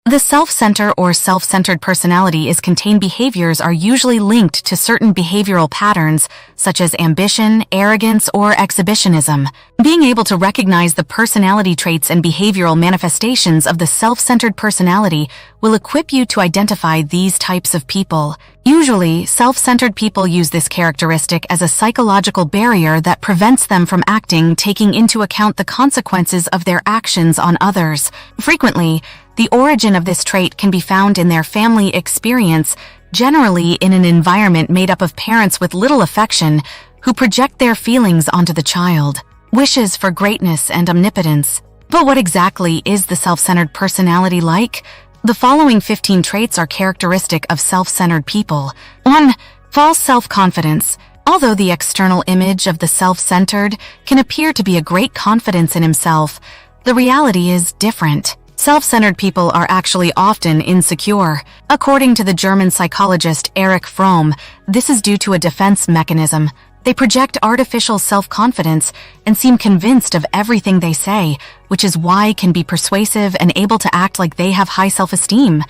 The self-centered or self-centered personality is contained behaviors are usually linked to certain behavioral patterns, such as ambition, arrogance, or exhibitionism. Being able to recognize the personality traits and behavioral manifestations of the self-centered personality will equip you to identify these types of people. Usually, self-centered people use this characteristic as a psychological barrier that prevents them from acting taking into account the consequences of their actions on others. Frequently, the origin of this trait can be found in their family experience, generally in an environment made up of parents with little affection who project their feelings onto the child. Wishes for greatness and omnipotence. But what exactly is the self-centered personality like? The following 15 traits are characteristic of self-centered people. 1. False self-confidence. Although the external image of the self-centered can appear to be a great confidence in himself, the reality is different. Self-centered people are actually often insecure. According to the German psychologist Erich Fromm, this is due to a defense mechanism. They project artificial self-confidence and seem convinced of everything they say, which is why can be persuasive and able to act like they have high self-esteem.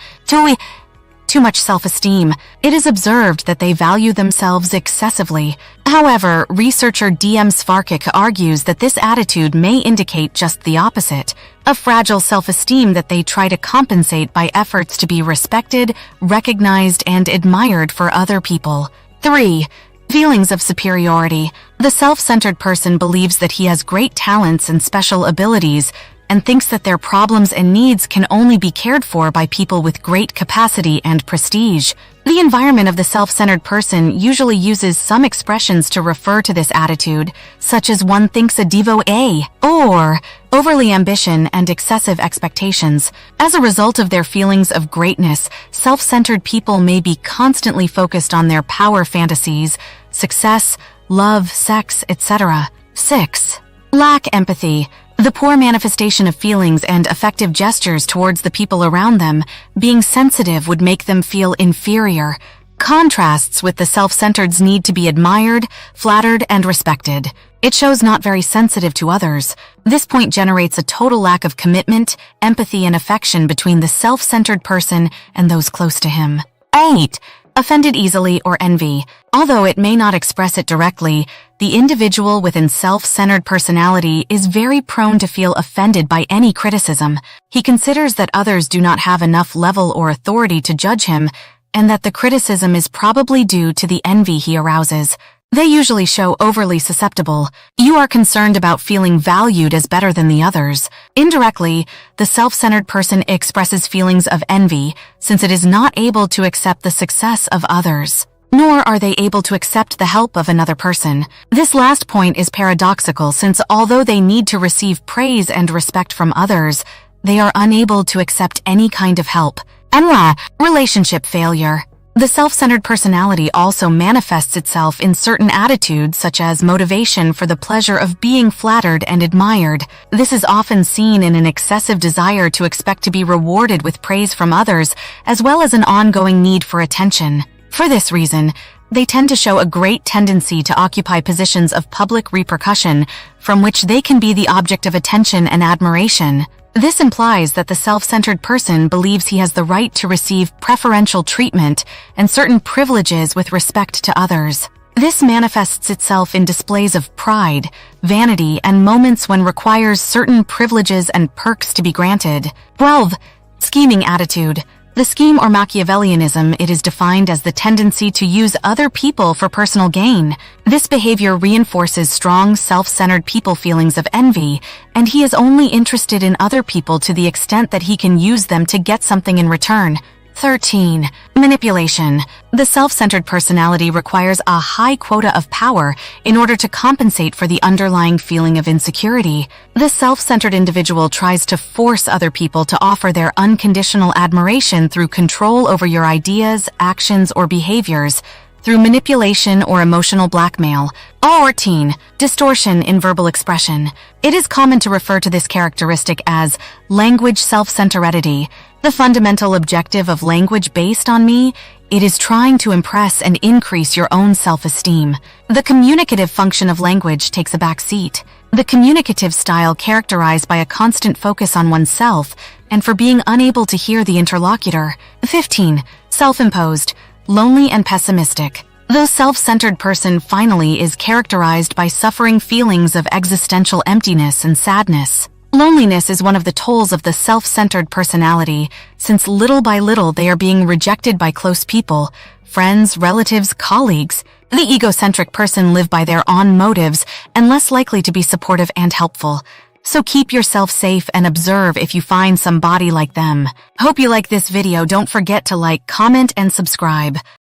Too much self-esteem. It is observed that they value themselves excessively. However, researcher D.M. Svarkic argues that this attitude may indicate just the opposite, a fragile self-esteem that they try to compensate by efforts to be respected, recognized, and admired for other people. 3. Feelings of superiority. The self-centered person believes that he has great talents and special abilities, and thinks that their problems and needs can only be cared for by people with great capacity and prestige. The environment of the self-centered person usually uses some expressions to refer to this attitude, such as one thinks a devotee, or overly ambition and excessive expectations. As a result of their feelings of greatness, self-centered people may be constantly focused on their power fantasies, success, love, sex, etc. 6. Lack empathy. The poor manifestation of feelings and affective gestures towards the people around them, being sensitive would make them feel inferior. Contrasts with the self-centered's need to be admired, flattered, and respected. It shows not very sensitive to others. This point generates a total lack of commitment, empathy, and affection between the self-centered person and those close to him. 8. Offended easily or envy. Although it may not express it directly, the individual within self-centered personality is very prone to feel offended by any criticism. He considers that others do not have enough level or authority to judge him, and that the criticism is probably due to the envy he arouses. They usually show overly susceptible. You are concerned about feeling valued as better than the others. Indirectly, the self-centered person expresses feelings of envy, since it is not able to accept the success of others. Nor are they able to accept the help of another person. This last point is paradoxical, since although they need to receive praise and respect from others, they are unable to accept any kind of help. And relationship failure. The self-centered personality also manifests itself in certain attitudes such as motivation for the pleasure of being flattered and admired. This is often seen in an excessive desire to expect to be rewarded with praise from others, as well as an ongoing need for attention. For this reason, they tend to show a great tendency to occupy positions of public repercussion from which they can be the object of attention and admiration. This implies that the self-centered person believes he has the right to receive preferential treatment and certain privileges with respect to others. This manifests itself in displays of pride, vanity, and moments when requires certain privileges and perks to be granted. 12. Scheming attitude. The scheme or Machiavellianism, it is defined as the tendency to use other people for personal gain. This behavior reinforces strong self-centered people feelings of envy, and he is only interested in other people to the extent that he can use them to get something in return. 13. Manipulation. The self-centered personality requires a high quota of power in order to compensate for the underlying feeling of insecurity. The self-centered individual tries to force other people to offer their unconditional admiration through control over your ideas, actions, or behaviors, through manipulation or emotional blackmail. 14. Distortion in verbal expression. It is common to refer to this characteristic as language self-centeredity. The fundamental objective of language based on me It is trying to impress and increase your own self-esteem. The communicative function of language takes a back seat. The communicative style characterized by a constant focus on oneself and for being unable to hear the interlocutor. 15. Self-imposed, lonely and pessimistic. The self-centered person finally is characterized by suffering feelings of existential emptiness and sadness. Loneliness is one of the tolls of the self-centered personality, since little by little they are being rejected by close people, friends, relatives, colleagues. The egocentric person live by their own motives and less likely to be supportive and helpful. So keep yourself safe and observe if you find somebody like them. Hope you like this video. Don't forget to like, comment, and subscribe.